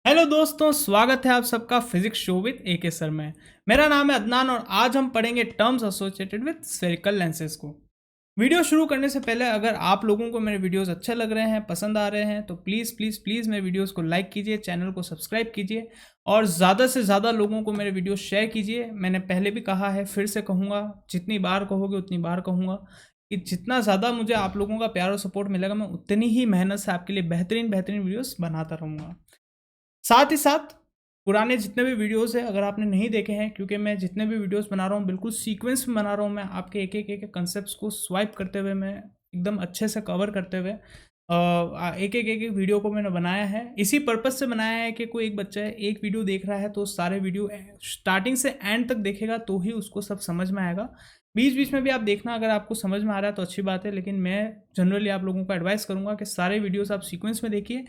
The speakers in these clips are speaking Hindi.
हेलो दोस्तों, स्वागत है आप सबका physics show with AK sir में। मेरा नाम है अदनान और आज हम पढ़ेंगे terms associated with spherical lenses को। वीडियो शुरू करने से पहले अगर आप लोगों को मेरे वीडियोस अच्छे लग रहे हैं, पसंद आ रहे हैं, तो प्लीज़ प्लीज़ प्लीज़ मेरे वीडियोस को लाइक कीजिए, चैनल को सब्सक्राइब कीजिए और ज़्यादा से ज़्यादा लोगों को मेरे वीडियो शेयर कीजिए। मैंने पहले भी कहा है, फिर से कहूँगा, जितनी बार कहोगे उतनी बार कहूँगा कि जितना ज़्यादा मुझे आप लोगों का प्यार और सपोर्ट मिलेगा, मैं उतनी ही मेहनत से आपके लिए बेहतरीन बेहतरीन वीडियोस बनाता रहूँगा। साथ ही साथ पुराने जितने भी वीडियोस हैं, अगर आपने नहीं देखे हैं, क्योंकि मैं जितने भी वीडियोस बना रहा हूँ बिल्कुल सीक्वेंस में बना रहा हूँ, मैं आपके एक एक कंसेप्ट को स्वाइप करते हुए, मैं एकदम अच्छे से कवर करते हुए एक वीडियो को मैंने बनाया है। इसी पर्पज़ से बनाया है कि कोई एक बच्चा है, एक वीडियो देख रहा है तो सारे वीडियो स्टार्टिंग से एंड तक देखेगा तो ही उसको सब समझ में आएगा। बीच बीच में भी आप देखना, अगर आपको समझ में आ रहा है तो अच्छी बात है, लेकिन मैं जनरली आप लोगों को एडवाइस करूंगा कि सारे वीडियोस आप सीक्वेंस में देखिए।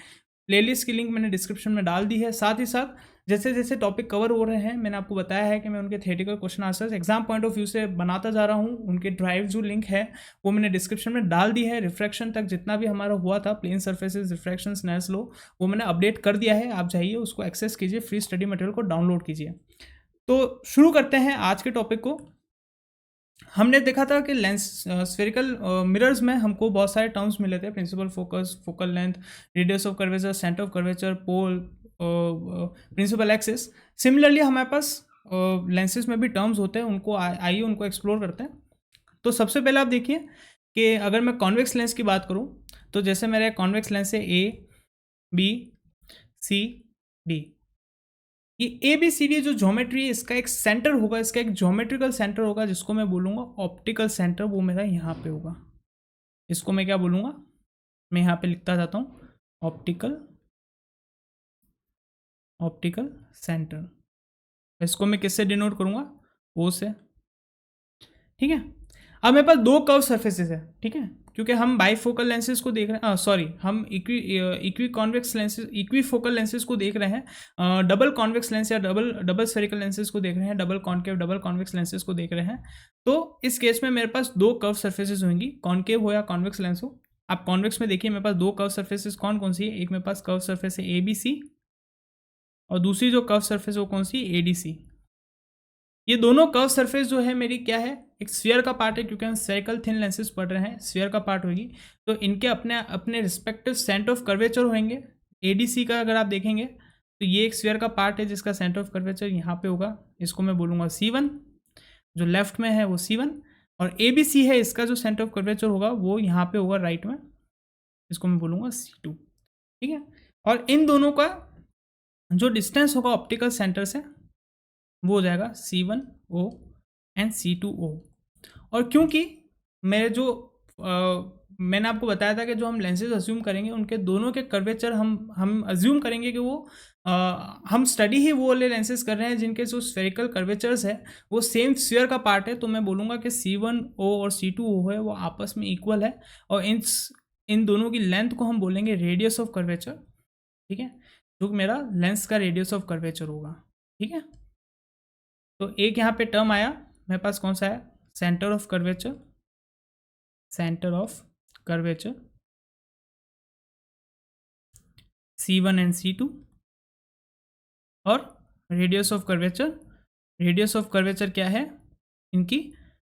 प्लेलिस्ट की लिंक मैंने डिस्क्रिप्शन में डाल दी है। साथ ही साथ जैसे जैसे टॉपिक कवर हो रहे हैं, मैंने आपको बताया है कि मैं उनके theoretical question answers exam point of view से बनाता जा रहा हूँ। उनके ड्राइव जो लिंक है वो मैंने डिस्क्रिप्शन में डाल दी है। रिफ्रैक्शन तक जितना भी हमारा हुआ था, plane surfaces, refraction, Snell's law, वो मैंने अपडेट कर दिया है। आप जाइए उसको एक्सेस कीजिए, फ्री स्टडी मटेरियल को डाउनलोड कीजिए। तो शुरू करते हैं आज के टॉपिक को। हमने देखा था कि लेंस स्फेरिकल मिरर्स में हमको बहुत सारे टर्म्स मिले थे, principal focus, focal length, radius of curvature, centre of curvature, pole, principal axis. Similarly हमारे पास लेंसेज में भी टर्म्स होते हैं, उनको आइए उनको एक्सप्लोर करते हैं। तो सबसे पहले आप देखिए कि अगर मैं कॉन्वेक्स लेंस की बात करूं, तो जैसे मेरे कॉन्वेक्स लेंस है ए, बी, सी, डी। ये ए बी सी डी जो ज्योमेट्री है, इसका एक सेंटर होगा, इसका एक ज्योमेट्रिकल सेंटर होगा जिसको मैं बोलूँगा ऑप्टिकल सेंटर। वो मेरा यहाँ पे होगा। इसको मैं क्या बोलूँगा, मैं यहाँ पे लिखता जाता हूँ ऑप्टिकल ऑप्टिकल सेंटर। इसको मैं किससे डिनोट करूँगा, ओ से। ठीक है। अब मेरे पास दो कर्व सरफेसेस है, ठीक है, क्योंकि हम बाईफोकल लेंसेज को देख रहे हैं, सॉरी, हम equi convex lenses, equi focal lenses को देख रहे हैं, डबल कॉन्वेक्स लेंस या डबल स्फेरिकल लेंसेज को देख रहे हैं, double concave double convex lenses को देख रहे हैं। तो इस केस में मेरे पास दो कर्व सरफेसेस होंगी, कॉन्केव हो या कॉन्वेक्स लेंस हो। आप कॉन्वेक्स में देखिए, मेरे पास दो कर्व सरफेसेस कौन कौन सी है। एक मेरे पास कर्व सरफेस है ए बी सी, और दूसरी जो कर्व सरफेस है वो कौन सी, ए डी सी। ये दोनों कर्व सरफेस जो है मेरी क्या है, एक स्फीयर का पार्ट है, क्योंकि हम स्फेरिकल थिन लेंसेज पढ़ रहे हैं, स्फीयर का पार्ट होगी। तो इनके अपने अपने रिस्पेक्टिव सेंटर ऑफ कर्वेचर होंगे। एडीसी का अगर आप देखेंगे तो ये एक स्फीयर का पार्ट है जिसका सेंटर ऑफ कर्वेचर यहाँ पे होगा, इसको मैं बोलूँगा C1। जो लेफ्ट में है वो C1, और ABC है, इसका जो सेंटर ऑफ कर्वेचर होगा वो यहाँ पे होगा राइट में, इसको मैं बोलूँगा C2। ठीक है। और इन दोनों का जो डिस्टेंस होगा ऑप्टिकल सेंटर से वो हो जाएगा C1O एंड C2O। और क्योंकि मेरे जो मैंने आपको बताया था कि जो हम लेंसेज अज्यूम करेंगे उनके दोनों के कर्वेचर हम अज्यूम करेंगे कि वो हम स्टडी ही वो वाले लेंसेज कर रहे हैं जिनके जो स्फेरिकल कर्वेचर्स है वो सेम स्फीयर का पार्ट है। तो मैं बोलूँगा कि C1O और C2O है वो आपस में इक्वल है, और इन दोनों की लेंथ को हम बोलेंगे रेडियस ऑफ कर्वेचर। ठीक है, जो मेरा लेंस का रेडियस ऑफ कर्वेचर होगा। ठीक है। तो एक यहाँ पे टर्म आया मेरे पास, कौन सा है, centre of curvature, centre of curvature C1 and C2, और radius of curvature, radius of curvature क्या है, इनकी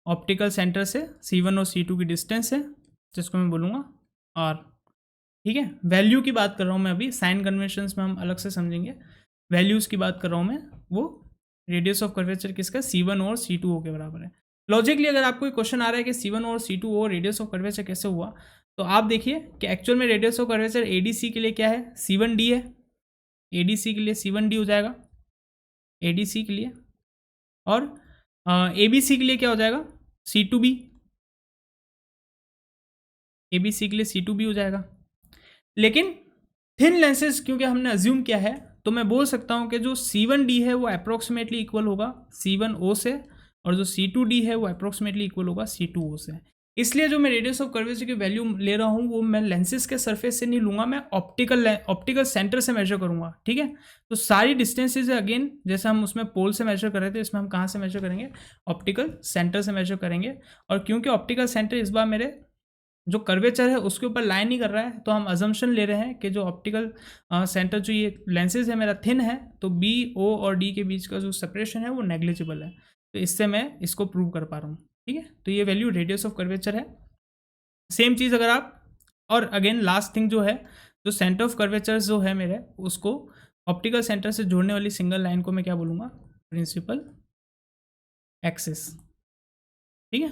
ऑप्टिकल सेंटर से C1 और C2 की डिस्टेंस है, जिसको मैं बोलूँगा R। ठीक है। वैल्यू की बात कर रहा हूँ मैं अभी, साइन कन्वेंशंस में हम अलग से समझेंगे। वैल्यूज़ की बात कर रहा हूँ मैं, वो रेडियस ऑफ कर्वेचर किसका, C1 और C2O के बराबर है। लॉजिकली अगर आपको एक क्वेश्चन आ रहा है कि C1 और C2O रेडियस ऑफ कर्वेचर कैसे हुआ, तो आप देखिए कि एक्चुअल में रेडियस ऑफ कर्वेचर ADC के लिए क्या है, C1D है। ADC के लिए C1D हो जाएगा, ADC के लिए। और ABC के लिए क्या हो जाएगा, C2B। ABC के लिए C2B हो जाएगा। लेकिन थिन लेंसेज क्योंकि हमने अज्यूम किया है, तो मैं बोल सकता हूं कि जो C1D है वो अप्रोक्सीमेटली इक्वल होगा C1O से, और जो C2D है वो अप्रोक्सीमेटली इक्वल होगा C2O से। इसलिए जो मैं रेडियस ऑफ कर्वेचर की वैल्यू ले रहा हूँ वो मैं लेंसेज के सरफेस से नहीं लूंगा, मैं ऑप्टिकल सेंटर से मेजर करूंगा। ठीक है। तो सारी डिस्टेंसेज अगेन, जैसे हम उसमें पोल से मेजर कर रहे थे, इसमें हम कहाँ से मेजर करेंगे, ऑप्टिकल सेंटर से मेजर करेंगे। और क्योंकि ऑप्टिकल सेंटर इस बार मेरे जो कर्वेचर है उसके ऊपर लाइन नहीं कर रहा है, तो हम अजम्पशन ले रहे हैं कि जो ऑप्टिकल सेंटर जो ये लेंसेज है मेरा थिन है, तो बी ओ और डी के बीच का जो सेपरेशन है वो नेग्लिजिबल है, तो इससे मैं इसको प्रूव कर पा रहा हूँ। ठीक है, तो ये वैल्यू रेडियस ऑफ कर्वेचर है। सेम चीज़ अगर आप, और अगेन लास्ट थिंग जो है, जो सेंटर ऑफ कर्वेचर जो है मेरे, उसको ऑप्टिकल सेंटर से जोड़ने वाली सिंगल लाइन को मैं क्या बोलूँगा, प्रिंसिपल एक्सिस। ठीक है,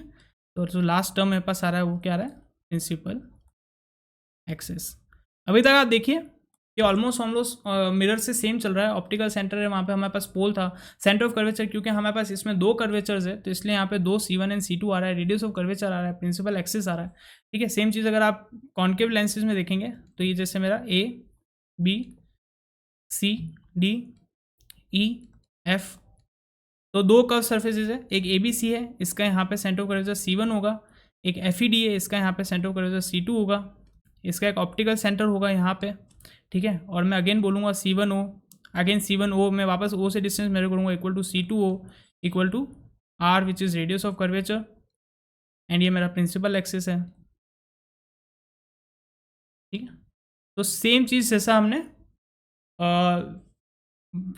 तो जो लास्ट टर्म मेरे पास आ रहा है वो क्या आ रहा है, प्रिंसिपल एक्सिस। अभी तक आप देखिए कि ऑलमोस्ट मिरर से सेम चल रहा है। ऑप्टिकल सेंटर है, वहाँ पे हमारे पास पोल था। सेंटर ऑफ कर्वेचर, क्योंकि हमारे पास इसमें दो कर्वेचर्स है तो इसलिए यहाँ पे दो C1 एंड C2 आ रहा है। रेडियस ऑफ कर्वेचर आ रहा है, प्रिंसिपल एक्सिस आ रहा है। ठीक है, सेम चीज़ अगर आप कॉन्केव लेंसेज में देखेंगे तो ये जैसे मेरा A B C D E F, तो दो कर्व सर्फेसेज है, एक ABC है, इसका यहाँ पे सेंटर ऑफ कर्वेचर C1 होगा। एक FED है, इसका यहाँ पे सेंटर ऑफ कर्वेचर C2 होगा। इसका एक ऑप्टिकल सेंटर होगा यहाँ पे। ठीक है, और मैं अगेन बोलूँगा C1O, अगेन C1O, मैं वापस O से डिस्टेंस मेरे करूँगा equal to C2O equal to R which is radius of curvature, and ये मेरा प्रिंसिपल एक्सिस है। ठीक है, तो सेम चीज़ जैसा हमने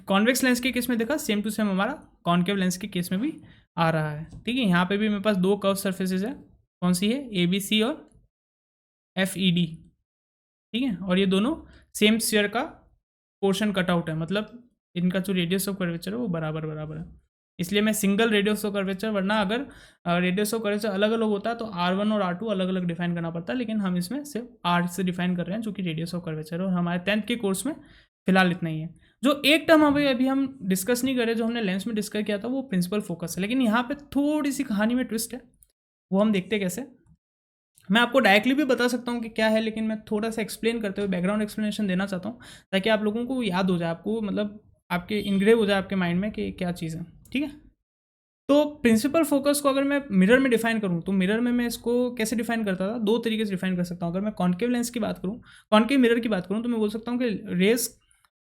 कॉन्वेक्स लेंस के केस में देखा, सेम टू सेम हमारा कॉन्केव लेंस के केस में भी आ रहा है। ठीक है, यहाँ पे भी मेरे पास दो कर्व सर्फेसेज है, कौन सी है, ABC और FED। ठीक है, और ये दोनों सेम स्फीयर का पोर्शन कट आउट है, मतलब इनका जो रेडियस ऑफ कर्वेचर है वो बराबर बराबर है, इसलिए मैं सिंगल रेडियस ऑफ कर्वेचर, वरना अगर रेडियस ऑफ कर्वेचर अलग अलग होता तो R1 और R2 अलग अलग डिफाइन करना पड़ता, लेकिन हम इसमें सिर्फ R से डिफाइन कर रहे हैं जो कि रेडियस ऑफ कर्वेचर है। और हमारे 10th के कोर्स में फिलहाल इतना ही है। जो एक टर्म अभी हम डिस्कस नहीं कर रहे, जो हमने लेंस में डिस्कस किया था, वो प्रिंसिपल फोकस है, लेकिन यहाँ पे थोड़ी सी कहानी में ट्विस्ट है, वो हम देखते कैसे। मैं आपको डायरेक्टली भी बता सकता हूँ कि क्या है, लेकिन मैं थोड़ा सा एक्सप्लेन करते हुए बैकग्राउंड एक्सप्लेनेशन देना चाहता हूँ, ताकि आप लोगों को याद हो जाए, आपको मतलब आपके इनग्रेव हो जाए आपके माइंड में कि क्या चीज़ है। ठीक है, तो प्रिंसिपल फोकस को अगर मैं मिरर में डिफाइन करूँ, तो मिरर में मैं इसको कैसे डिफाइन करता था, दो तरीके से डिफाइन कर सकता हूँ। अगर मैं कॉन्केव लेंस की बात करूँ, कॉन्केव मिरर की बात करूँ, तो मैं बोल सकता हूँ कि rays,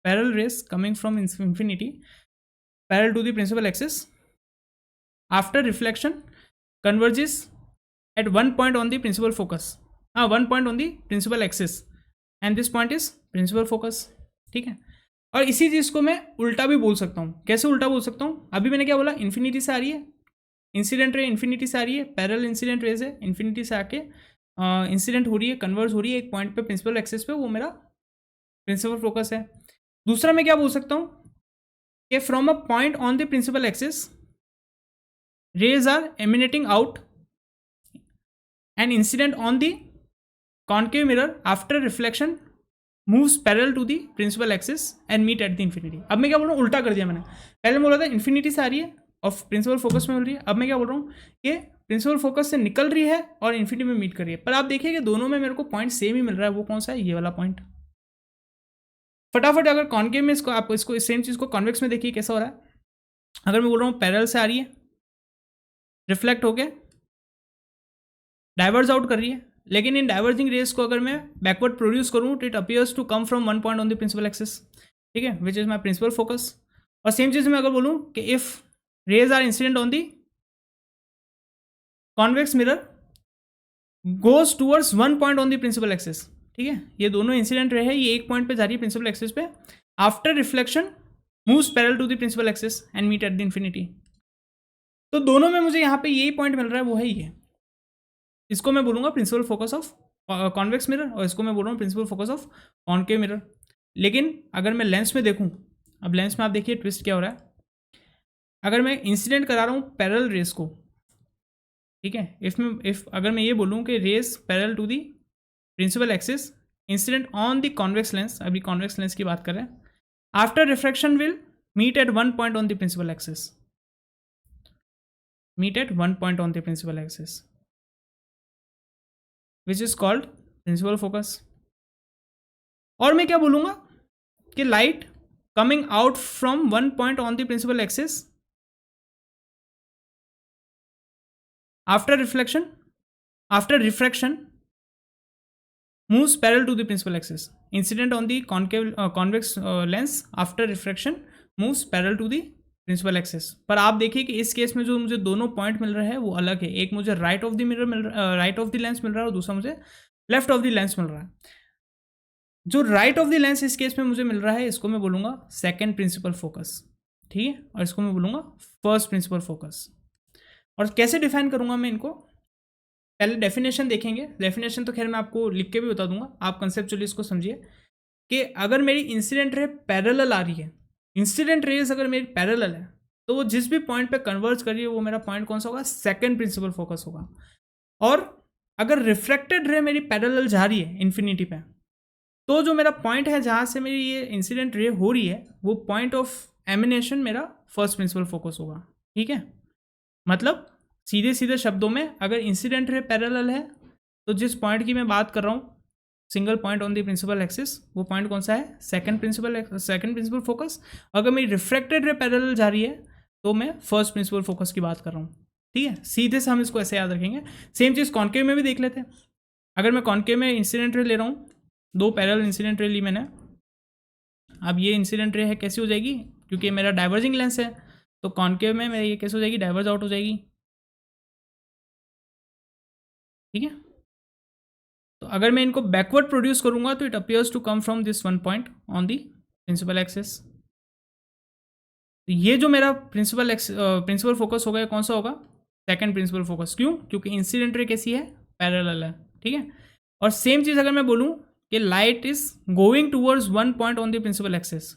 parallel rays coming from infinity parallel to the principal axis after reflection converges at one point on the principal focus, one point on the principal axis, and this point is principal focus। ठीक है, और इसी चीज़ को मैं उल्टा भी बोल सकता हूँ। कैसे उल्टा बोल सकता हूँ, अभी मैंने क्या बोला, इन्फिनिटी से आ रही है इंसिडेंट रे, इन्फिनिटी से आ रही है, पैरेलल इंसिडेंट रेज है, इन्फिनिटी से आके इंसिडेंट हो रही है, कन्वर्ज हो रही है एक पॉइंट पे प्रिंसिपल एक्सिस पे, वो मेरा प्रिंसिपल फोकस है। दूसरा मैं क्या बोल सकता हूँ कि from a point on the principal axis rays are emanating out and incident on the concave mirror after reflection moves parallel to the principal axis and meet at the infinity। अब मैं क्या बोल रहा हूँ, उल्टा कर दिया मैंने। पहले बोला था इन्फिनिटी से आ रही है और प्रिंसिपल फोकस में मिल रही है, अब मैं क्या बोल रहा हूँ कि प्रिंसिपल फोकस से निकल रही है और इन्फिनिटी में मीट कर रही है। पर आप देखिए कि दोनों में मेरे को पॉइंट सेम ही मिल रहा है, वो कौन सा है, ये वाला पॉइंट। फटाफट अगर कॉन्केव में इसको, आप इसको सेम चीज़ को कॉन्वेक्स में देखिए कैसा हो रहा है। अगर मैं बोल रहा हूँ पैरेलल से आ रही है, रिफ्लेक्ट होके डाइवर्ज आउट कर रही है, लेकिन इन डाइवर्जिंग रेस को अगर मैं बैकवर्ड प्रोड्यूस करूँ तो it appears to come from one point on the principal axis. ठीक है, which is my principal focus. और सेम चीज़ मैं अगर बोलूँ कि if rays are incident on the convex mirror goes towards one point on the principal axis. ठीक है, ये दोनों इंसिडेंट रे है, ये एक पॉइंट पे जा रही है प्रिंसिपल एक्सिस पे, after reflection moves parallel to the principal axis and meet at the infinity. तो दोनों में मुझे यहाँ पे यही पॉइंट मिल रहा है, वो है ये। इसको मैं बोलूँगा principal focus of convex mirror, और इसको मैं बोल रहा हूँ principal focus of concave mirror. लेकिन अगर मैं लेंस में देखूँ, अब लेंस में आप देखिए ट्विस्ट क्या हो रहा है। अगर मैं इंसिडेंट करा रहा हूँ पैरेलल रेस को, ठीक है, इफ अगर मैं ये बोलूँ कि rays parallel to the principal axis incident on the convex lens, अभी कॉन्वेक्स लेंस की बात कर रहे हैं, after refraction will meet at one point on the principal axis, meet at one point on the principal axis which is called principal focus. और मैं क्या बोलूँगा कि light coming out from one point on the principal axis after refraction moves parallel to the principal axis, incident on the convex lens after refraction moves parallel to the principal axis. पर आप देखिए कि इस केस में जो मुझे दोनों पॉइंट मिल रहे हैं वो अलग है। एक मुझे right of the mirror right of the lens मिल रहा है और दूसरा मुझे लेफ्ट ऑफ द लेंस मिल रहा है। जो राइट ऑफ द लेंस इस केस में मुझे मिल रहा है इसको मैं बोलूँगा सेकेंड प्रिंसिपल फोकस, ठीक है, और इसको मैं बोलूँगा फर्स्ट प्रिंसिपल फोकस। और कैसे डिफाइन करूँगा मैं इनको, पहले डेफिनेशन देखेंगे। डेफिनेशन तो खैर मैं आपको लिख के भी बता दूंगा, आप कंसेप्चुअली इसको समझिए कि अगर मेरी इंसिडेंट रे पैरेलल आ रही है, इंसिडेंट रेज अगर मेरी पैरेलल है तो वो जिस भी पॉइंट पे कन्वर्ज कर रही है वो मेरा पॉइंट कौन सा होगा, सेकंड प्रिंसिपल फोकस होगा। और अगर रिफ्रैक्टेड रे मेरी पैरेलल जा रही है इन्फिनिटी पे, तो जो मेरा पॉइंट है जहाँ से मेरी ये इंसिडेंट रे हो रही है वो पॉइंट ऑफ एमिनेशन मेरा फर्स्ट प्रिंसिपल फोकस होगा, ठीक है। मतलब सीधे सीधे शब्दों में अगर इंसिडेंट रे पैरेलल है तो जिस पॉइंट की मैं बात कर रहा हूँ single point on the principal axis, वो पॉइंट कौन सा है, सेकंड प्रिंसिपल फोकस। अगर मेरी रिफ्रैक्टेड रे पैरेलल जा रही है तो मैं फर्स्ट प्रिंसिपल फोकस की बात कर रहा हूँ, ठीक है। सीधे से हम इसको ऐसे याद रखेंगे। सेम चीज़ कॉन्केव में भी देख लेते हैं। अगर मैं कॉन्केव में इंसिडेंट रे ले रहा हूँ, दो पैरेलल इंसिडेंट रे ली मैंने, अब ये इंसिडेंट रे है कैसी हो जाएगी, क्योंकि मेरा डाइवर्जिंग लेंस है तो कॉन्केव में मेरी ये कैसे हो जाएगी, डाइवर्ज आउट हो जाएगी, ठीक है। तो अगर मैं इनको बैकवर्ड प्रोड्यूस करूंगा तो it appears to come from this one point on the principal axis. तो ये जो मेरा प्रिंसिपल फोकस होगा कौन सा होगा, सेकंड प्रिंसिपल फोकस। क्यों, क्योंकि इंसिडेंट रे कैसी है, पैरेलल है, ठीक है। और सेम चीज़ अगर मैं बोलूँ कि light is going towards one point on the principal axis,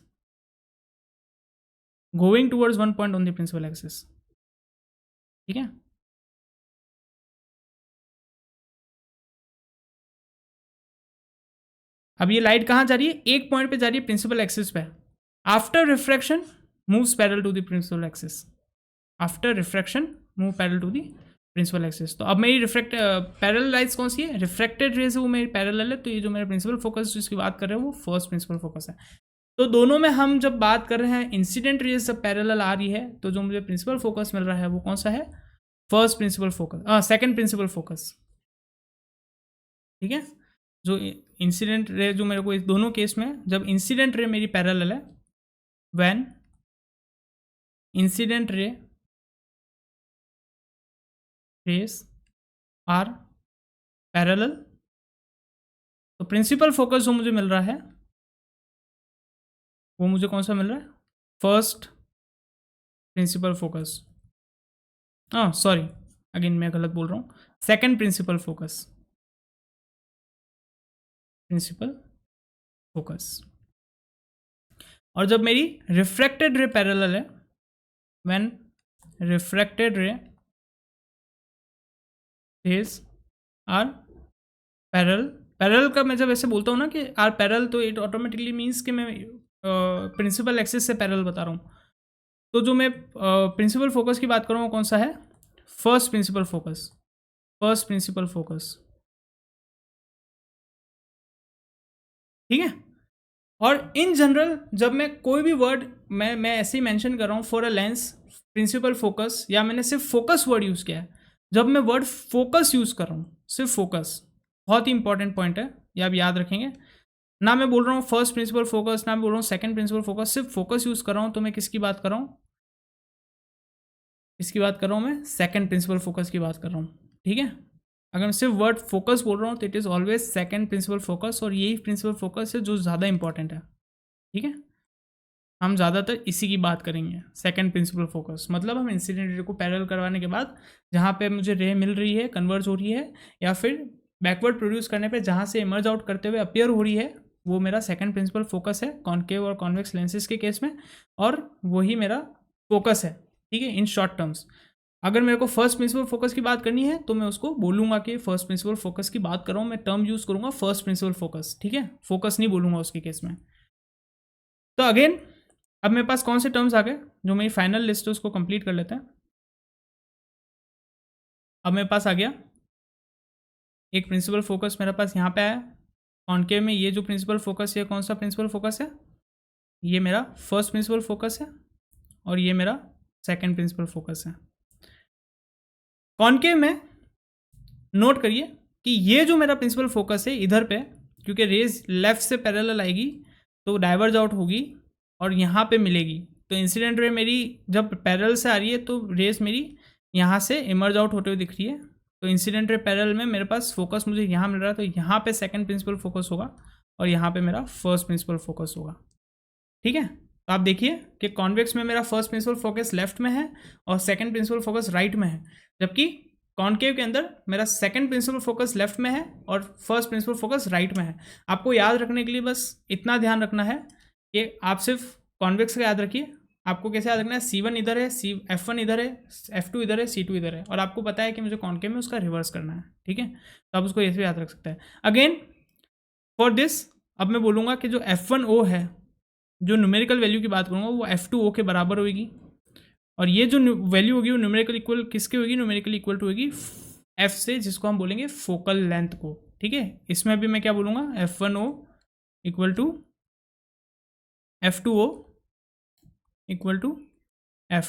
going towards one point on the principal axis, ठीक है। अब ये लाइट कहाँ जा रही है, एक पॉइंट पे जा रही है प्रिंसिपल एक्सिस पे। After refraction moves parallel to the principal axis, after refraction move parallel to the principal axis. तो अब मेरी पैरेलल लाइट्स कौन सी है, रिफ्रैक्टेड रेज है वो मेरी पैरेलल है। तो ये जो मेरा प्रिंसिपल फोकस जिसकी बात कर रहे हैं वो फर्स्ट प्रिंसिपल फोकस है। तो दोनों में हम जब बात कर रहे हैं इंसिडेंट रेज जब पैरेलल आ रही है तो जो मुझे प्रिंसिपल फोकस मिल रहा है वो कौन सा है, first principal focus, second principal focus, ठीक है। जो इंसिडेंट रे जो मेरे को इस दोनों केस में जब इंसिडेंट रे मेरी पैरेलल है, when incident rays are parallel, तो प्रिंसिपल फोकस जो मुझे मिल रहा है वो मुझे कौन सा मिल रहा है, first principal focus, sorry again मैं गलत बोल रहा हूँ, second principal focus, principal focus. और जब मेरी रिफ्रैक्टेड रे पैरेलल है, when refracted ray rays are parallel, parallel का मैं जब ऐसे बोलता हूँ ना कि आर पैरेलल तो इट ऑटोमेटिकली मीन्स कि मैं प्रिंसिपल एक्सिस से पैरेलल बता रहा हूँ। तो जो मैं प्रिंसिपल फोकस की बात कर रहा हूँ कौन सा है, first principal focus, first principal focus, ठीक है। और इन जनरल जब मैं कोई भी वर्ड मैं ऐसे ही मेंशन कर रहा हूँ for a lens principal focus, या मैंने सिर्फ फोकस वर्ड यूज़ किया है, जब मैं वर्ड फोकस यूज़ कर रहा हूँ, सिर्फ फोकस, बहुत ही इंपॉर्टेंट पॉइंट है ये आप याद रखेंगे। ना मैं बोल रहा हूँ फर्स्ट प्रिंसिपल फोकस, ना मैं बोल रहा हूँ सेकंड प्रिंसिपल फोकस, सिर्फ फोकस यूज़ कर रहा हूँ, तो मैं किसकी बात कर रहा हूँ, किसकी बात कर रहा हूँ मैं, सेकंड प्रिंसिपल फोकस की बात कर रहा हूँ, ठीक है। अगर मैं सिर्फ वर्ड फोकस बोल रहा हूँ तो it is always second principal focus, और यही प्रिंसिपल फोकस है जो ज़्यादा इंपॉर्टेंट है, ठीक है। हम ज़्यादातर इसी की बात करेंगे, सेकंड प्रिंसिपल फोकस। मतलब हम इंसिडेंट रे को पैरेलल करवाने के बाद जहाँ पे मुझे रे मिल रही है, कन्वर्ज हो रही है, या फिर बैकवर्ड प्रोड्यूस करने पे जहाँ से इमर्ज आउट करते हुए अपीयर हो रही है, वो मेरा सेकंड प्रिंसिपल फोकस है कॉन्केव और कॉन्वेक्स लेंसेज के केस में, और वही मेरा फोकस है, ठीक है, इन शॉर्ट टर्म्स। अगर मेरे को फर्स्ट प्रिंसिपल फोकस की बात करनी है तो मैं उसको बोलूँगा कि फर्स्ट प्रिंसिपल फोकस की बात कर रहा हूँ, मैं टर्म यूज़ करूँगा फर्स्ट प्रिंसिपल फोकस, ठीक है, फोकस नहीं बोलूँगा उसके केस में। तो अगेन अब मेरे पास कौन से टर्म्स आ गए, जो मेरी फाइनल लिस्ट है उसको कंप्लीट कर लेते हैं। अब मेरे पास आ गया एक प्रिंसिपल फोकस, मेरे पास यहाँ पे आया कॉन्केव में, ये जो प्रिंसिपल फोकस है कौन सा प्रिंसिपल फोकस है, ये मेरा फर्स्ट प्रिंसिपल फोकस है, और ये मेरा सेकंड प्रिंसिपल फोकस है। कॉन्केव में नोट करिए कि ये जो मेरा प्रिंसिपल फोकस है इधर पे, क्योंकि रेज लेफ्ट से पैरेलल आएगी तो डाइवर्ज आउट होगी और यहाँ पे मिलेगी, तो इंसिडेंट रे मेरी जब पैरेलल से आ रही है तो रेस मेरी यहाँ से इमर्ज आउट होते हुए दिख रही है। तो इंसिडेंट रे पैरेलल में मेरे पास फोकस मुझे यहाँ मिल रहा है, तो यहाँ पे सेकंड प्रिंसिपल फोकस होगा और यहाँ पे मेरा फर्स्ट प्रिंसिपल फोकस होगा। ठीक है, तो आप देखिए कि कॉन्वेक्स में मेरा फर्स्ट प्रिंसिपल फोकस लेफ्ट में है और सेकंड प्रिंसिपल फोकस राइट में है, जबकि कॉन्केव के अंदर मेरा सेकंड प्रिंसिपल फोकस लेफ्ट में है और फर्स्ट प्रिंसिपल फोकस राइट में है। आपको याद रखने के लिए बस इतना ध्यान रखना है कि आप सिर्फ कॉन्वेक्स का याद रखिए। आपको कैसे याद रखना है, C1 इधर है, F1 इधर है, F2 इधर है, C2 इधर है, और आपको पता है कि मुझे कॉन्केव में उसका रिवर्स करना है। ठीक है, तो आप उसको ऐसे याद रख सकते हैं। अगेन फॉर दिस अब मैं बोलूँगा कि जो F1O है, जो न्यूमेरिकल वैल्यू की बात करूँगा, वो F2O के बराबर होगी, और ये जो वैल्यू होगी वो न्यूमेरिकल इक्वल किसके होगी, न्यूमेरिकल इक्वल टू होगी F से, जिसको हम बोलेंगे फोकल लेंथ को। ठीक है, इसमें भी मैं क्या बोलूँगा, F1O equal to F2O equal to F।